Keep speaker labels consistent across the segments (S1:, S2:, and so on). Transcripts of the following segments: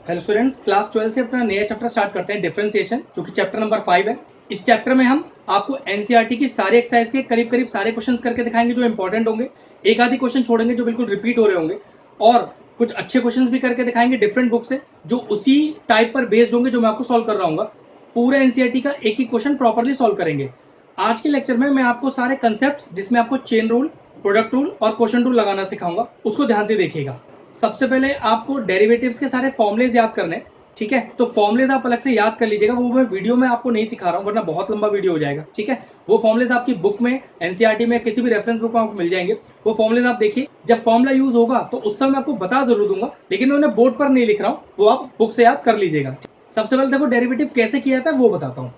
S1: Hello students, class 12 से अपना नया चैप्टर स्टार्ट करते हैं, डिफरेंशिएशन, जो कि चैप्टर नंबर 5 है। इस चैप्टर में हम आपको एनसीईआरटी की सारे एक्सरसाइज के करीब करीब सारे क्वेश्चंस करके दिखाएंगे जो इंपॉर्टेंट होंगे। एक आधी क्वेश्चन छोड़ेंगे जो बिल्कुल रिपीट हो रहे होंगे, और कुछ अच्छे क्वेश्चंस भी करके दिखाएंगे डिफरेंट बुक से, जो उसी टाइप पर बेस्ड होंगे जो मैं आपको सॉल्व कर रहा हूँ। पूरे एनसीईआरटी का एक ही क्वेश्चन प्रॉपरली सॉल्व करेंगे। आज के लेक्चर में मैं आपको सारे कंसेप्ट, जिसमें आपको चेन रूल, प्रोडक्ट रूल और क्वेश्चन रूल लगाना सिखाऊंगा, उसको ध्यान से देखिएगा। सबसे पहले आपको डेरिवेटिव्स के सारे फॉर्मुलेज याद करने, ठीक है? तो फॉर्मुलेज आप अलग से याद कर लीजिएगा, वो मैं वीडियो में आपको नहीं सिखा रहा हूँ वरना बहुत लंबा वीडियो हो जाएगा, ठीक है? वो फॉर्मुलेज आपकी बुक में, एनसीईआरटी में, किसी भी रेफरेंस बुक में आपको मिल जाएंगे। वो फॉर्मुलेज आप देखिए, जब फॉर्मुला यूज होगा तो उस समय आपको बता जरूर दूंगा, लेकिन मैं उन्हें बोर्ड पर नहीं लिख रहा हूँ, वो आप बुक से याद कर लीजिएगा। सबसे पहले देखो डेरिवेटिव कैसे किया जाता है वो बताता हूँ।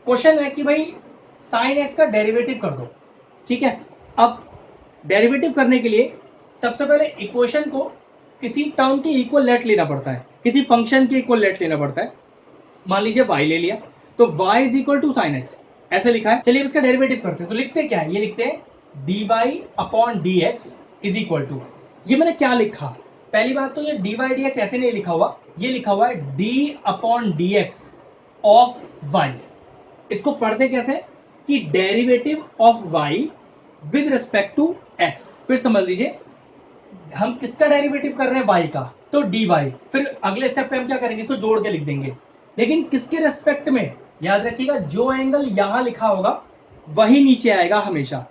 S1: क्वेश्चन है कि भाई साइन एक्स का डेरिवेटिव कर दो, ठीक है? अब डेरिवेटिव करने के लिए सबसे पहले इक्वेशन को किसी टर्म के इक्वल लेट लेना पड़ता है, किसी फंक्शन के इक्वल लेट लेना पड़ता है। मान लीजिए y ले लिया, तो y is equal to sine x, ऐसे लिखा है। चलिए इसका डेरिवेटिव करते हैं। तो लिखते क्या है, ये लिखते हैं dy upon dx is equal to, ये मैंने क्या लिखा, पहली बात तो ये dy dx ऐसे नहीं लिखा हुआ, ये लिखा हुआ है d upon dx of y। इसको पढ़ते कैसे कि derivative of y with respect to x। फिर समझ लीजिए हम किसका डेरिवेटिव कर रहे हैं, y का, तो dy। फिर अगले स्टेप पे हम क्या करेंगे, इसको जोड़ के लिख देंगे, लेकिन किसके रेस्पेक्ट में। याद रखिएगा, जो एंगल यहां लिखा होगा वही नीचे आएगा हमेशा,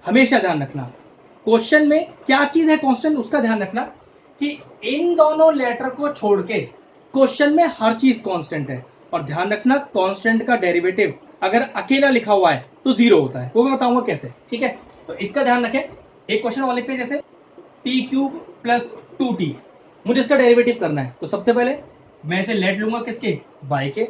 S1: हमेशा ध्यान रखना। क्वेश्चन में क्या चीज है कांस्टेंट, उसका ध्यान रखना कि इन दोनों लेटर को छोड़ के क्वेश्चन में हर चीज कांस्टेंट है। और ध्यान रखना, कांस्टेंट का डेरिवेटिव अगर अकेला लिखा हुआ है तो जीरो होता है, वो मैं बताऊंगा कैसे, ठीक है? तो इसका ध्यान रखें। एक क्वेश्चन और लिखते हैं, जैसे टी क्यूब प्लस 2t, मुझे इसका डेरिवेटिव करना है। तो सबसे पहले मैं इसे लेट लूंगा किसके, y के।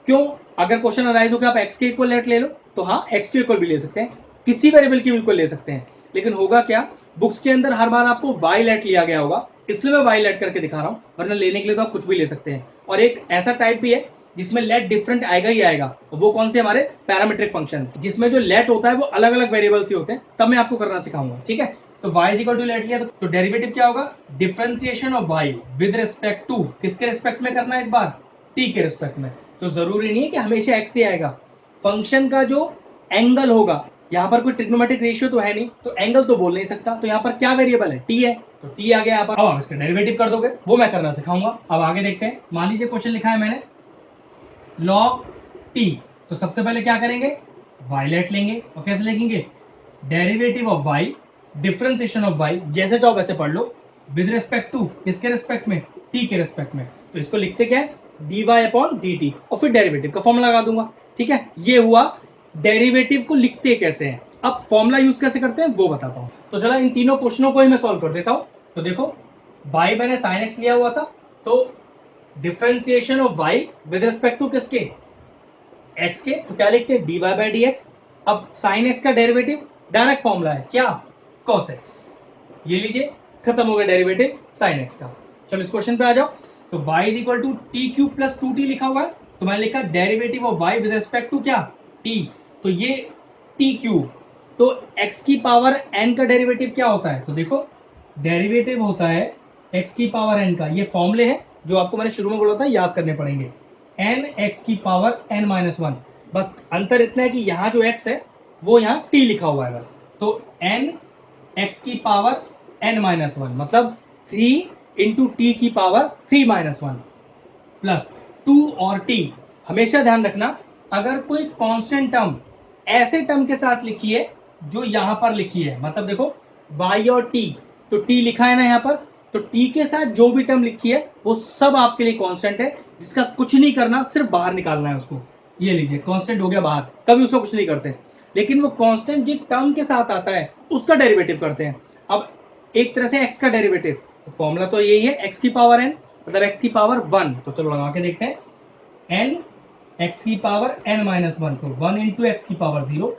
S1: क्यों? अगर क्वेश्चन अराइज हो कि आप x के इक्वल लेट ले लो, तो हाँ x के इक्वल भी ले सकते हैं, किसी वेरिएबल के इक्वल ले सकते हैं। लेकिन होगा क्या, बुक्स के अंदर हर बार आपको y लेट लिया गया होगा, इसलिए मैं y लेट करके दिखा रहा हूँ, वरना लेने के लिए तो आप कुछ भी ले सकते हैं। और एक ऐसा टाइप भी है जिसमें लेट डिफरेंट आएगा ही आएगा, वो कौन से, हमारे पैरामीट्रिक फंक्शंस, जिसमें जो लेट होता है वो अलग अलग वेरिएबल्स ही होते हैं, तब मैं आपको करना सिखाऊंगा, ठीक है? तो y is equal to let लिया, तो डेरिवेटिव क्या होगा, differentiation of y with respect to, किसके रिस्पेक्ट में करना है इस बार, t के रिस्पेक्ट में। तो जरूरी नहीं है कि हमेशा x से आएगा, फंक्शन का जो एंगल होगा, यहाँ पर कोई ट्रिग्नोमेट्रिक रेशियो तो है नहीं, तो एंगल तो बोल नहीं सकता, तो यहाँ पर क्या वेरिएबल है, t है, तो t आ गया यहाँ पर। अब इसका डेरिवेटिव कर दोगे, वो मैं करना सिखाऊंगा। अब आगे देखते हैं। मान लीजिए क्वेश्चन लिखा है मैंने log t, तो सबसे पहले क्या करेंगे, y लेट लेंगे, और कैसे लिखेंगे, derivative of y, differentiation of y, जैसे चाहो वैसे पढ़ लो, विद रिस्पेक्ट टू, किसके रिस्पेक्ट में, t के रिस्पेक्ट में। तो इसको लिखते क्या है, dy अपॉन dt, और फिर डेरिवेटिव का फॉर्मूला लगा दूंगा, ठीक है? ये हुआ डेरिवेटिव को लिखते कैसे हैं। अब फॉर्मूला यूज कैसे करते हैं वो बताता हूं। तो चला इन तीनों क्वेश्चनों को ही मैं सॉल्व कर देता हूं। तो देखो y मैंने sin x लिया हुआ था, तो differentiation of y with respect to किसके, x के, तो क्या लिखते हैं, dy बाई dx। अब sin x का डेरिवेटिव डायरेक्ट फॉर्मूला है क्या, cos x। ये लीजिए, खत्म हो गया डेरिवेटिव sin x का। चलो इस क्वेश्चन पे आ जाओ। तो y is equal to T cube plus 2t लिखा हुआ है, तो मैंने लिखा derivative of y with respect to क्या, t। तो ये t क्यूब, तो x की पावर n का डेरिवेटिव क्या होता है, तो देखो डेरिवेटिव होता है x की पावर n का, ये फॉर्मूले है जो आपको मैंने शुरू में बोला था याद करने पड़ेंगे, n x की पावर n माइनस 1। बस अंतर इतना है कि यहाँ जो x है वो यहाँ t लिखा हुआ है बस। तो n x की पावर n माइनस 1 मतलब 3 इंटू टी की पावर 3 माइनस 1 प्लस 2 और t। हमेशा ध्यान रखना, अगर कोई कांस्टेंट टर्म ऐसे टर्म के साथ लिखी है जो यहां पर लिखी है, मतलब देखो y और t, तो t लिखा है ना यहाँ पर, तो t के साथ जो भी टर्म लिखी है वो सब आपके लिए कांस्टेंट है, जिसका कुछ नहीं करना, सिर्फ बाहर निकालना है उसको। ये लीजिए कांस्टेंट हो गया बाहर, कभी उसका कुछ नहीं करते, लेकिन वो कांस्टेंट जिस टर्म के साथ आता है उसका डेरिवेटिव करते हैं। अब एक तरह से x का डेरिवेटिव, तो फॉर्मूला तो यही है, x की पावर n मतलब x की पावर 1। तो चलो लगा के देखते हैं, n x की पावर n माइनस 1, तो 1 इंटू एक्स की power 0,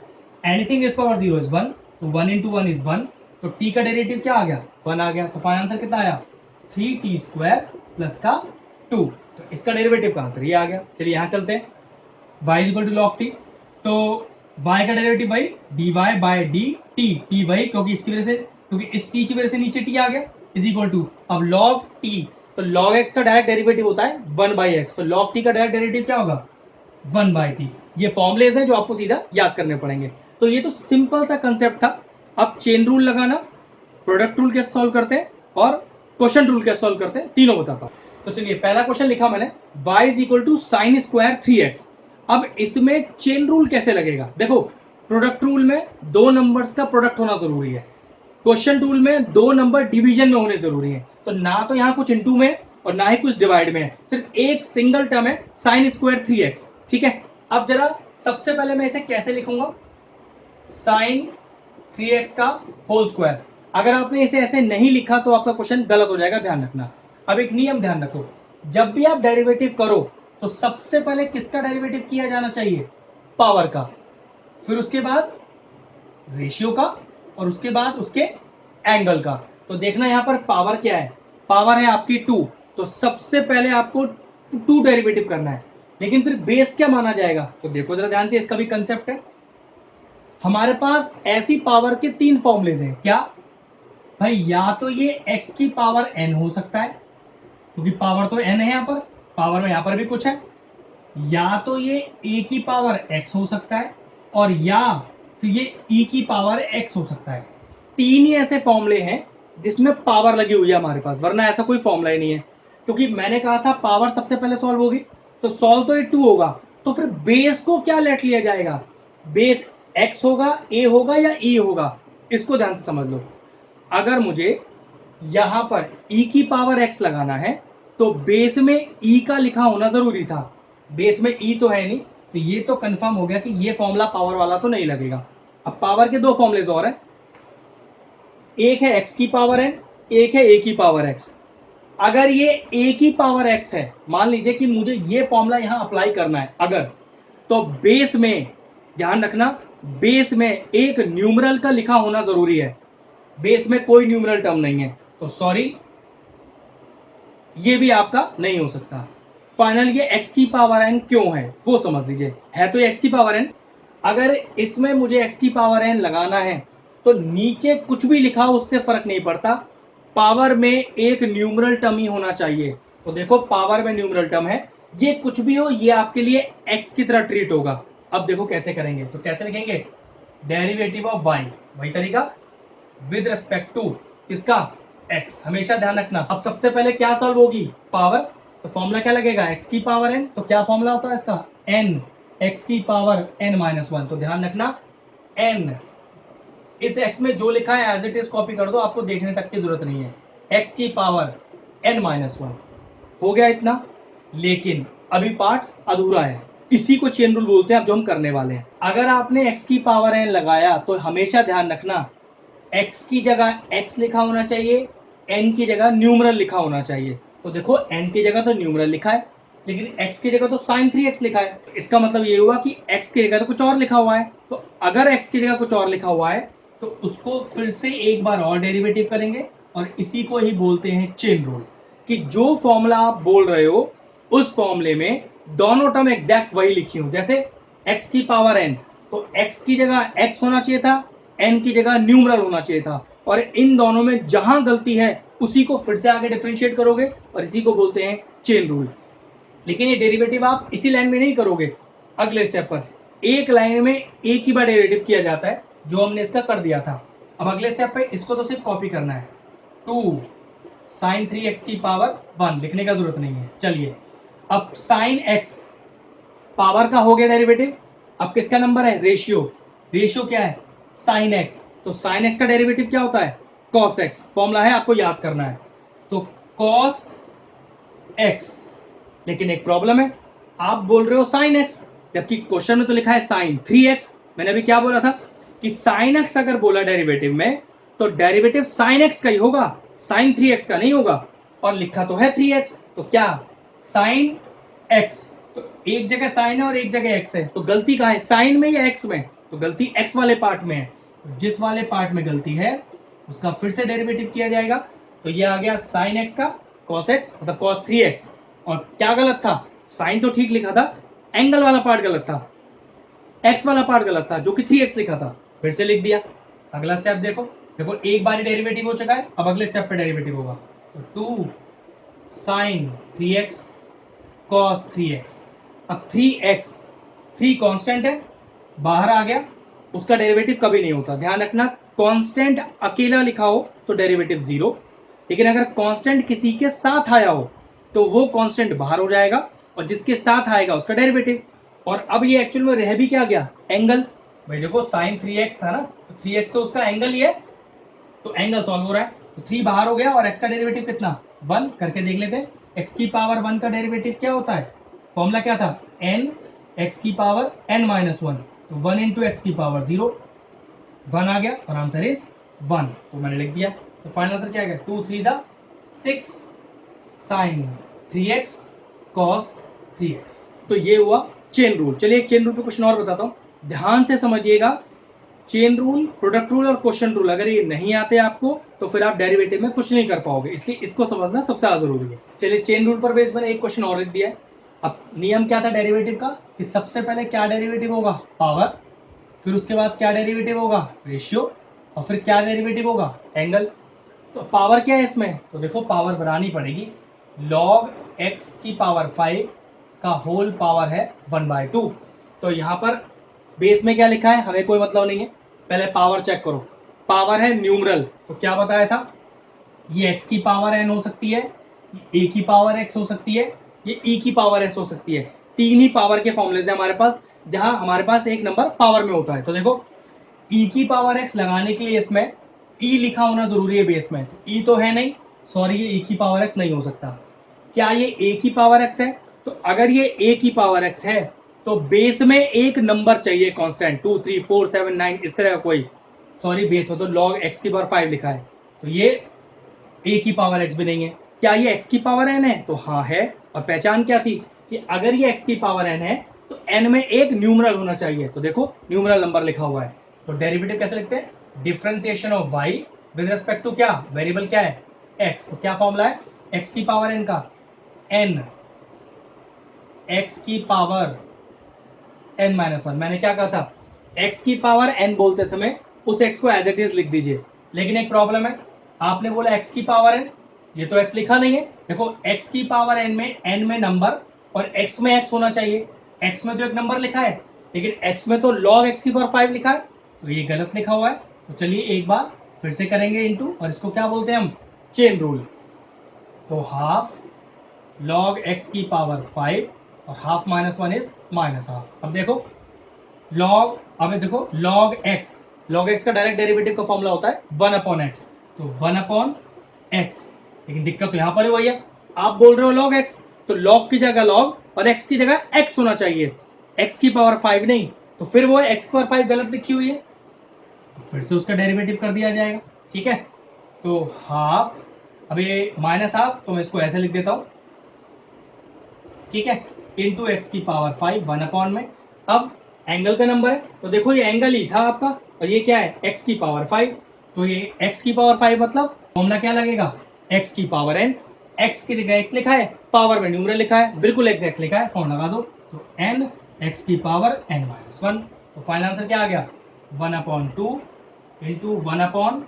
S1: anything is power 0 is 1, तो 1 इंटू 1 इज 1, तो t का डेरिवेटिव क्या आ गया, 1 आ गया। तो फाइनल आंसर कितना आया, 3t स्क्वायर प्लस का 2। तो इसका डेरिवेटिव का आंसर ये आ गया। चलिए यहाँ चलते हैं, y equal to log t, तो y का डेरिवेटिव भाई dy बाई dt, t भाई क्योंकि इसकी वजह से, क्योंकि इस t की वजह से नीचे t आ गया, इज इक्वल टू, अब log t तो log x का डायरेक्ट डेरिवेटिव होता है 1/x, तो log t का डायरेक्ट डेरिवेटिव क्या होगा 1/t। ये फॉर्मुलेज हैं जो आपको सीधा याद करने पड़ेंगे। तो ये तो सिंपल सा कंसेप्ट था। अब चेन रूल लगाना, प्रोडक्ट रूल कैसे सॉल्व करते हैं और क्वेश्चन रूल कैसे सॉल्व करते हैं, तीनों बताता हूं। तो चलिए पहला क्वेश्चन लिखा मैंने, y is equal to sine square 3x। अब इसमें चेन रूल कैसे लगेगा, देखो प्रोडक्ट रूल में दो नंबर्स का प्रोडक्ट होना जरूरी है, क्वेश्चन रूल में दो नंबर डिवीजन में होने जरूरी है। तो ना तो यहाँ कुछ इंटू में और ना ही कुछ डिवाइड में है, सिर्फ एक सिंगल टर्म है साइन स्क्वायर 3x। ठीक है, अब जरा सबसे पहले मैं इसे कैसे लिखूंगा, साइन 3x का होल स्क्वायर। अगर आपने इसे ऐसे नहीं लिखा तो आपका क्वेश्चन गलत हो जाएगा, ध्यान रखना। अब एक नियम ध्यान रखो, जब भी आप डेरिवेटिव करो तो सबसे पहले किसका डेरिवेटिव किया जाना चाहिए, पावर का, फिर उसके बाद रेशियो का, और उसके बाद उसके एंगल का। तो देखना यहां पर पावर क्या है, पावर है आपकी 2, तो सबसे पहले आपको 2 डेरिवेटिव करना है। लेकिन फिर बेस क्या माना जाएगा, तो देखो जरा ध्यान से, इसका भी कंसेप्ट है। हमारे पास ऐसी पावर के 3 फॉर्मुलेज हैं, क्या भाई, या तो ये x की पावर n हो सकता है, क्योंकि पावर तो n है यहां पर, पावर में यहां पर भी कुछ है, या तो ये a की पावर x हो सकता है, और या फिर ये e की पावर x हो सकता है। 3 ही ऐसे फॉर्मूले हैं जिसमें पावर लगी हुई है हमारे पास, वरना ऐसा कोई फॉर्मूला ही नहीं है। क्योंकि मैंने कहा था पावर सबसे पहले सॉल्व होगी, तो सॉल्व तो ये 2 होगा, तो फिर बेस को क्या लेट लिया जाएगा, बेस x होगा, a होगा या e होगा, इसको ध्यान से समझ लो। अगर मुझे यहां पर e की पावर x लगाना है तो बेस में e का लिखा होना जरूरी था, बेस में e तो है नहीं, तो ये तो कंफर्म हो गया कि ये फॉर्मूला पावर वाला तो नहीं लगेगा। अब पावर के दो फॉर्मुलेज और हैं, एक है x की पावर n, एक है a की पावर x। अगर ये a की पावर x है, मान लीजिए कि मुझे ये फॉर्मूला यहां अप्लाई करना है अगर, तो बेस में ध्यान रखना, बेस में एक न्यूमरल का लिखा होना जरूरी है, बेस में कोई न्यूमरल टर्म नहीं है, तो सॉरी ये भी आपका नहीं हो सकता। फाइनल ये x की पावर n क्यों है वो समझ लीजिए, है तो ये x की पावर n, अगर इसमें मुझे x की पावर n लगाना है तो नीचे कुछ भी लिखा हो उससे फर्क नहीं पड़ता, पावर में एक न्यूमरल टर्म ही होना चाहिए। तो देखो पावर में न्यूमरल टर्म है, ये कुछ भी हो ये आपके लिए x की तरह ट्रीट होगा। अब देखो कैसे करेंगे, तो कैसे लिखेंगे, डेरिवेटिव ऑफ y, वही तरीका विद रेस्पेक्ट टू किसका, x, हमेशा ध्यान रखना। अब सबसे पहले क्या सॉल्व होगी, पावर, तो फॉर्मूला क्या लगेगा, x की पावर n, तो क्या फॉर्मूला होता है इसका, n, x की पावर n-1, तो ध्यान रखना n, इस x में जो लिखा है एज इट इज कॉपी कर दो, आपको देखने तक की जरूरत नहीं है, x की पावर n-1 हो गया इतना। लेकिन अभी पार्ट अधूरा है, इसी को चेन रूल बोलते हैं अब जो हम करने वाले हैं। अगर आपने x की पावर n लगाया तो हमेशा ध्यान रखना x की जगह x लिखा होना चाहिए, n की जगह न्यूमरल लिखा होना चाहिए। तो देखो n की जगह तो न्यूमरल लिखा है, लेकिन x की जगह तो sin 3x लिखा है, तो इसका मतलब ये हुआ कि x की जगह तो कुछ और लिखा हुआ है। तो अगर x की जगह कुछ और लिखा हुआ है तो उसको फिर से एक बार और डेरिवेटिव करेंगे, और इसी को ही बोलते हैं चेन रूल, कि जो फॉर्मूला आप बोल रहे हो उस फॉर्मूले में दोनों टर्म एग्जैक्ट वही लिखी हो। जैसे x की पावर n, तो x की जगह x होना चाहिए था, n की जगह न्यूमरल होना चाहिए था, और इन दोनों में जहां गलती है उसी को फिर से आगे डिफरेंशिएट करोगे, और इसी को बोलते हैं चेन रूल। लेकिन ये डेरिवेटिव आप इसी लाइन में नहीं करोगे, अगले स्टेप पर एक लाइन में एक ही बार डेरिवेटिव किया जाता है, जो हमने इसका कर दिया था। अब अगले स्टेप पे इसको तो सिर्फ कॉपी करना है, 2 साइन 3x की पावर 1 लिखने का जरूरत नहीं है। चलिए अब साइन x पावर का हो गया डेरिवेटिव, अब किसका नंबर है, रेशियो, रेशियो क्या है, साइन x, तो साइन x का डेरिवेटिव क्या होता है, cos x, फॉर्मूला है आपको याद करना है, तो cos x। लेकिन एक प्रॉब्लम है, आप बोल रहे हो साइन x, जबकि क्वेश्चन में तो लिखा है साइन 3x। मैंने अभी क्या बोला था कि साइन x अगर बोला डेरिवेटिव में तो डेरिवेटिव साइन x का ही होगा, साइन 3x का नहीं होगा, और लिखा तो है 3x, तो क्या साइन x, तो एक जगह साइन है और एक जगह x है, तो गलती कहां है, साइन में या x में, तो गलती x वाले पार्ट में है, जिस वाले पार्ट में गलती है उसका फिर से डेरिवेटिव किया जाएगा। तो ये आ गया साइन x का cos x मतलब cos 3x, और क्या गलत था, साइन तो ठीक लिखा था, एंगल वाला पार्ट गलत था, x वाला पार्ट गलत था जो कि 3x लिखा था, फिर से लिख दिया। अगला स्टेप देखो, देखो एक बार डेरिवेटिव हो चुका है, अब अगले स्टेप पे डेरिवेटिव होगा, तो 2 साइन 3x कॉस 3x। अब 3x 3 कांस्टेंट है, बाहर आ गया, उसका डेरिवेटिव कभी नहीं होता। ध्यान रखना, कांस्टेंट अकेला लिखा हो तो डेरिवेटिव 0, लेकिन अगर कांस्टेंट किसी के साथ आया हो तो वो कांस्टेंट बाहर हो जाएगा और जिसके साथ आएगा उसका डेरिवेटिव। और अब ये एक्चुअल में रह भी क्या गया, एंगल। भाई देखो साइन 3x था ना, तो 3x तो उसका एंगल ही है, तो एंगल सॉल्व हो रहा है। तो 3 बाहर हो गया और x का डेरिवेटिव कितना, 1 करके देख लेते हैं। x की पावर 1 का डेरिवेटिव क्या होता है, फॉर्मूला क्या था, n x की पावर n माइनस 1, तो 1 इंटू एक्स की पावर 0, 1 आ गया और आंसर इज 1, तो मैंने लिख दिया। तो फाइनल आंसर क्या आ गया, 2 3 जा 6 साइन 3x कॉस 3x। तो ये हुआ चेन रूल। चलिए एक चेन रूल पे क्वेश्चन और बताता हूँ, ध्यान से समझिएगा। चेन रूल, प्रोडक्ट रूल और क्वेश्चन रूल अगर ये नहीं आते आपको तो फिर आप डेरिवेटिव में कुछ नहीं कर पाओगे, इसलिए इसको समझना सबसे ज्यादा जरूरी है। चलिए चेन रूल पर बेस मैंने एक क्वेश्चन और लिख दिया है। अब नियम क्या था डेरिवेटिव का, कि सबसे पहले क्या डेरिवेटिव होगा, पावर, फिर उसके बाद क्या डेरिवेटिव होगा, रेशियो, और फिर क्या डेरिवेटिव होगा, एंगल। तो पावर क्या है इसमें, तो देखो पावर बनानी पड़ेगी, log x की पावर 5 का होल पावर है 1/2। तो यहाँ पर बेस में क्या लिखा है हमें कोई मतलब नहीं है, पहले पावर चेक करो। पावर है न्यूमरल, तो क्या बताया था, ये x की पावर n हो सकती है, a की पावर x हो सकती है, ये e की पावर s हो सकती है। तीन ही पावर के फॉर्मुले हैं हमारे पास, जहां हमारे पास एक नंबर पावर में होता है। तो देखो e की पावर x लगाने के लिए इसमें e लिखा होना जरूरी है बेस में, e तो है नहीं, सॉरी ये e की पावर x नहीं हो सकता। क्या ये a की पावर x है, तो अगर ये a की पावर x है तो बेस में एक नंबर चाहिए कांस्टेंट, 2 3 4 7 9 इस तरह का कोई, सॉरी बेस में तो log x की पावर 5 लिखा है, तो ये a की पावर x भी नहीं है। क्या ये x की पावर n है, तो हाँ है, और पहचान क्या थी कि अगर ये x की पावर n है तो n में एक न्यूमरल होना चाहिए, तो देखो न्यूमरल नंबर लिखा हुआ है। तो डेरिवेटिव कैसे लिखते हैं, differentiation of y with respect to क्या, वेरिएबल क्या है, x। तो क्या फॉर्मूला है, x की पावर n का n, x की पावर n माइनस 1। मैंने क्या कहा था, x की पावर n बोलते समय उस x को एज इट इज लिख दीजिए, लेकिन एक प्रॉब्लम है, आपने बोला x की पावर n, ये तो x लिखा नहीं है। देखो x की पावर n में नंबर और x में x होना चाहिए, x में तो एक नंबर लिखा है लेकिन x में तो log x की पावर 5 लिखा है, तो ये गलत लिखा हुआ है। तो चलिए एक बार फिर से करेंगे इनटू, और इसको क्या बोलते हैं हम, चेन रूल। तो हाफ log x की पावर 5 और half minus 1 is minus half. अब देखो log, अब देखो log x का डायरेक्ट डेरिवेटिव का फॉर्मूला होता है 1/x, तो 1/x, लेकिन दिक्कत तो यहाँ पर ही वही है, आप बोल रहे हो log x, तो log की जगह log और x की जगह x होना चाहिए, x की पावर 5 नहीं, तो फिर वो x की पावर 5 गलत लिखी हुई है, तो फिर से उसका डेरिवेटिव कर दिया जाएगा। ठीक है, तो हाफ, अब ये माइनस हाफ, तो मैं इसको ऐसे लिख देता हूं, ठीक है, इंटू एक्स की पावर 5 1/, में अब एंगल का नंबर है तो देखो ये एंगल ही था आपका, और ये क्या है, x की पावर 5, तो ये x की पावर 5 मतलब फॉर्मूला क्या लगेगा, x की पावर n, x की जगह x लिखा है, पावर में न्यूमरल लिखा है, बिल्कुल एग्जैक्ट लिखा है, फॉर्मूला लगा दो, तो n x की पावर n माइनस 1। तो फाइनल आंसर क्या आ गया, 1/2 इंटू 1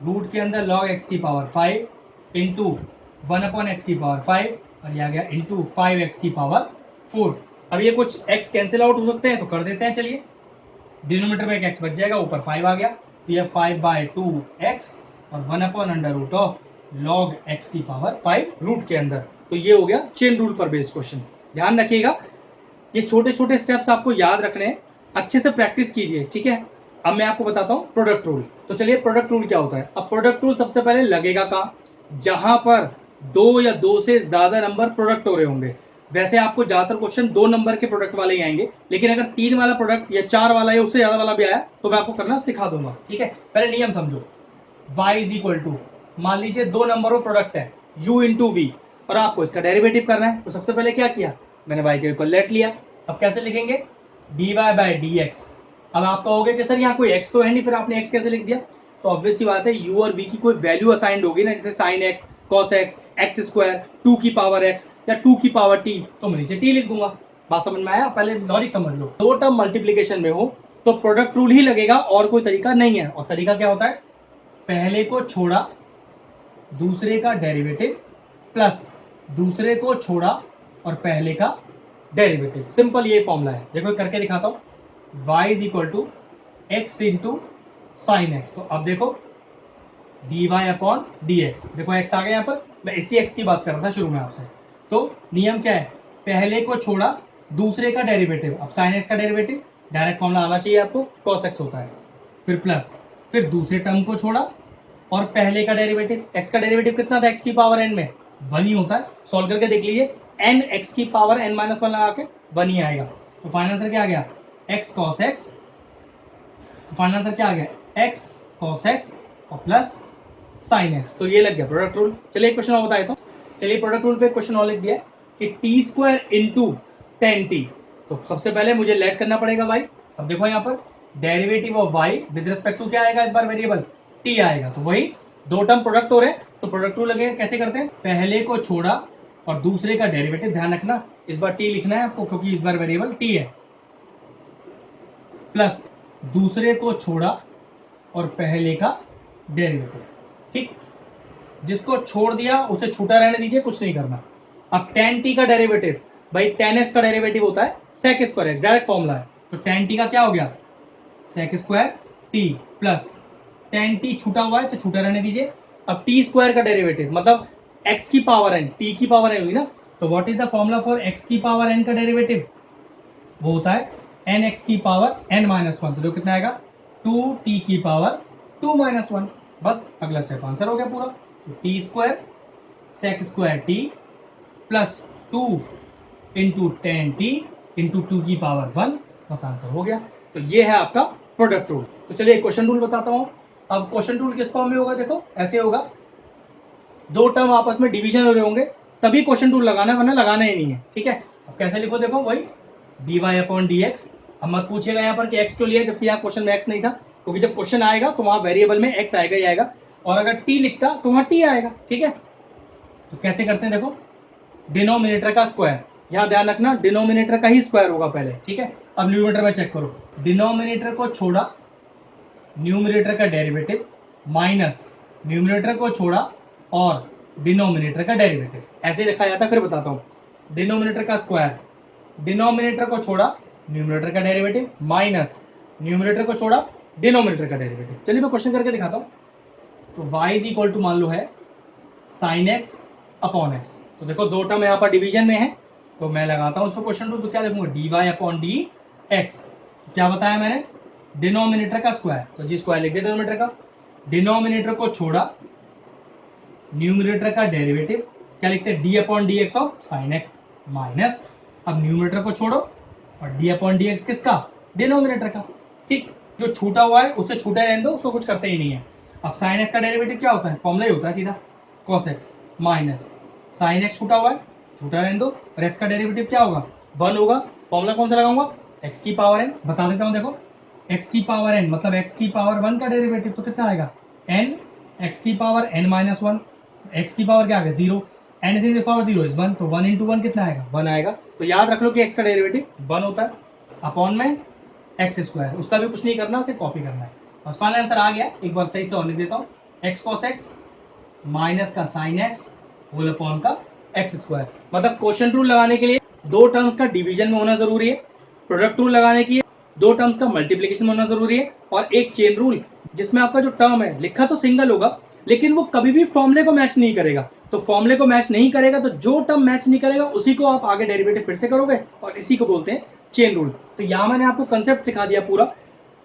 S1: रूट के अंदर log x की पावर 5 इंटू 1/x की पावर 5, और ये आ गया इंटू 5x की पावर 4। अब ये कुछ x कैंसिल आउट हो सकते हैं तो कर देते हैं, चलिए डिनोमिनेटर में एक x बच जाएगा, ऊपर 5 आ गया, तो ये 5/2x और 1/√ऑफ log x की पावर 5 रूट के अंदर। तो ये हो गया चेन रूल पर बेस्ड क्वेश्चन। ध्यान रखिएगा ये छोटे छोटे स्टेप्स आपको याद रखने हैं, अच्छे से प्रैक्टिस कीजिए, ठीक है। अब मैं आपको बताता हूँ प्रोडक्ट रूल। तो चलिए प्रोडक्ट रूल क्या होता है। अब प्रोडक्ट रूल सबसे पहले लगेगा कहाँ, जहां पर 2 या 2 से ज्यादा नंबर प्रोडक्ट हो रहे होंगे। वैसे आपको ज्यादातर क्वेश्चन 2 नंबर के प्रोडक्ट वाले ही आएंगे, लेकिन अगर 3 वाला प्रोडक्ट या 4 वाला या उससे ज्यादा वाला भी आया तो मैं आपको करना सिखा दूंगा, ठीक है। पहले नियम समझो, y इज इक्वल टू, मान लीजिए 2 नंबरों प्रोडक्ट है u इंटू वी, और आपको इसका डेरिवेटिव करना है, तो सबसे पहले क्या किया, मैंने y के इक्वल लेट लिया। अब कैसे लिखेंगे, dy/dx। अब आप कहोगे कि सर यहाँ कोई x तो है नहीं, फिर आपने x कैसे लिख दिया, तो ऑब्वियस सी बात है u और v की कोई वैल्यू असाइंड होगी ना, जैसे sin x, cos x, x square, 2 की पावर x या 2 की पावर t, तो मैं नीचे t लिख दूंगा। बात समझ में आया, पहले लॉजिक समझ लो। दो टर्म मल्टीप्लीकेशन में हो तो प्रोडक्ट रूल ही लगेगा, और कोई तरीका नहीं है। और तरीका क्या होता है, पहले को छोड़ा, दूसरे का डेरिवेटिव प्लस दूसरे को छोड़ा और पहले का डेरिवेटिव। सिंपल ये फॉर्मूला है, देखो करके दिखाता हूं। y is equal to x into sine x. तो अब देखो dy अपॉन dx, देखो x आ गया यहाँ पर, मैं इसी x की बात कर रहा था शुरू में आपसे। तो नियम क्या है, पहले को छोड़ा दूसरे का डेरिवेटिव। अब साइन x का डेरिवेटिव डायरेक्ट फॉर्मूला आना चाहिए आपको, cos x होता है, फिर प्लस, फिर दूसरे टर्म को छोड़ा और पहले का डेरिवेटिव। x का डेरिवेटिव कितना था, x की पावर n में 1 ही होता है। सॉल्व करके देख लीजिए, n x की पावर n माइनस 1 लगा के 1 ही आएगा। तो फाइनल आंसर क्या आ गया, x cos x। Final answer क्या आ गया, x cos x और प्लस साइन एक्स। तो ये लग गया प्रोडक्ट रूल। चलिए एक क्वेश्चन और बताया तो, चलिए प्रोडक्ट रूल पे क्वेश्चन और लिख दिया कि टी स्क्वायर इंटू 10t। तो सबसे पहले मुझे लेट करना पड़ेगा y। अब देखो यहाँ पर derivative of y with respect to क्या आएगा, इस बार वेरिएबल t आएगा। तो वही दो टर्म प्रोडक्ट हो रहे हैं, तो प्रोडक्ट रूल लगेगा, कैसे करते हैं, पहले को छोड़ा और दूसरे का डेरिवेटिव। ध्यान रखना इस बार t लिखना है आपको, क्योंकि इस बार वेरिएबल t है, प्लस दूसरे को छोड़ा और पहले का डेरिवेटिव। ठीक, जिसको छोड़ दिया उसे छूटा रहने दीजिए, कुछ नहीं करना। अब tan t का डेरिवेटिव, भाई tan x का डेरिवेटिव होता है sec square x, direct formula है। तो tan t का क्या हो गया, sec square t, plus tan t छूटा हुआ है तो छूटा रहने दीजिए। अब t स्क्वायर का डेरिवेटिव मतलब x की पावर n, t की पावर n हुई ना, तो what is the formula for x की पावर n का डेरिवेटिव, वो होता है n x की पावर n माइनस 1। तो जो कितना आएगा, 2t की पावर 2 माइनस 1। बस अगला स्टेप आंसर हो गया पूरा। तो T square sec square T plus 2 into 10t into 2 की पावर 1, बस आंसर हो गया। तो ये है आपका प्रोडक्ट रूल। तो चलिए क्वेश्चन रूल बताता हूं। अब क्वेश्चन रूल किस फॉर्म में होगा, देखो ऐसे होगा, दो टर्म आपस में डिवीजन हो रहे होंगे तभी क्वेश्चन रूल लगाना है, वरना लगाना ही नहीं है। ठीक है, अब कैसे लिखो, देखो वही dy अपॉन dx। अब मत पूछिएगा यहाँ पर कि x क्यों लिया, जबकि यहाँ क्वेश्चन में x नहीं था, क्योंकि जब क्वेश्चन आएगा तो वहां वेरिएबल में x आएगा ही आएगा, और अगर t लिखता तो वहां t आएगा। ठीक है, तो कैसे करते हैं, देखो डिनोमिनेटर का स्क्वायर, यहाँ ध्यान रखना डिनोमिनेटर का ही स्क्वायर होगा पहले। ठीक है, अब न्यूमरेटर में चेक करो, डिनोमिनेटर को छोड़ा न्यूमरेटर का डेरिवेटिव, माइनस न्यूमरेटर को छोड़ा और डिनोमिनेटर का डेरिवेटिव, ऐसे लिखा जाता है। फिर बताता हूँ, डिनोमिनेटर का स्क्वायर, डिनोमिनेटर को छोड़ा न्यूमरेटर का डेरिवेटिव, माइनस न्यूमरेटर को छोड़ा डिनोमिनेटर का डेरिवेटिव। चलिए मैं क्वेश्चन करके दिखाता हूँ। तो y इज इक्वल टू मान लो है साइन x अपॉन x। तो देखो दो टर्म यहाँ पर डिवीजन में है, तो मैं लगाता हूँ उस पर क्वेश्चन रूल। तो क्या लिखूंगा, dy अपॉन डी एक्स। क्या बताया मैंने, डिनोमिनेटर का स्क्वायर, तो जी स्क्वायर लिख दिया डिनोमिनेटर का, डिनोमिनेटर को छोड़ा न्यूमरेटर का डेरिवेटिव, क्या लिखते हैं, D upon D x of sine x, minus अब न्यूमरेटर को छोड़ो और डी अपॉन डी एक्स किसका, डिनोमिनेटर का। ठीक, जो छूटा हुआ है उसे छूटा रहने दो, उसको कुछ करते ही नहीं है। अब साइन एक्स का डेरिवेटिव क्या होता है, फॉर्मूला ही होता है सीधा, cos x minus sine x छूटा हुआ है, छूटा रहने दो, और x का डेरिवेटिव क्या होगा, 1 होगा। फॉर्मूला कौन सा लगाऊंगा, x की पावर n, बता देता हूं, देखो x की पावर n मतलब x की पावर 1 का डेरिवेटिव, तो कितना आएगा, n x की पावर n माइनस 1, x की पावर क्या आ गया 0, n इज पावर 0 इज 1, तो 1 इंटू 1 कितना आएगा, 1 आएगा। तो याद रख लो कि x का डेरिवेटिव 1 होता है, अपॉन में एक्स स्क्वायर, उसका भी कुछ नहीं करना, सिर्फ कॉपी करना है। बस फाइनल आंसर आ गया। एक बार सही से और लिख देता हूँ, एक्स कॉस एक्स माइनस का साइन एक्स होल अपॉन का एक्स स्क्वायर। मतलब क्वेश्चन रूल लगाने के लिए दो टर्म्स का डिवीजन में होना जरूरी है, प्रोडक्ट रूल लगाने के लिए दो टर्म्स का मल्टीप्लीकेशन होना जरूरी है, और एक चेन रूल जिसमें आपका जो टर्म है लिखा तो सिंगल होगा लेकिन वो कभी भी फॉर्मूले को मैच नहीं करेगा। तो फॉर्मूले को मैच नहीं करेगा तो जो टर्म मैच नहीं करेगा उसी को आप आगे डेरिवेटिव फिर से करोगे, और इसी को बोलते हैं चेन रूल। तो यहां मैंने आपको कंसेप्ट सिखा दिया पूरा,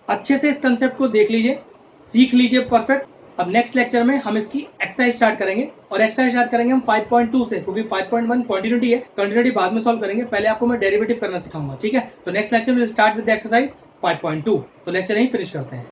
S1: अच्छे से इस कंसेप्ट को देख लीजिए, सीख लीजिए परफेक्ट। अब नेक्स्ट लेक्चर में हम इसकी एक्सरसाइज स्टार्ट करेंगे, और एक्सरसाइज स्टार्ट करेंगे हम 5.2 से, क्योंकि 5.1 कंटिन्यूटी है, कंटिन्यूटी बाद में सॉल्व करेंगे, पहले आपको मैं डेरिवेटिव करना सिखाऊंगा। ठीक है, तो next lecture will start with the exercise 5.2। तो लेक्चर यहीं फिनिश करते हैं।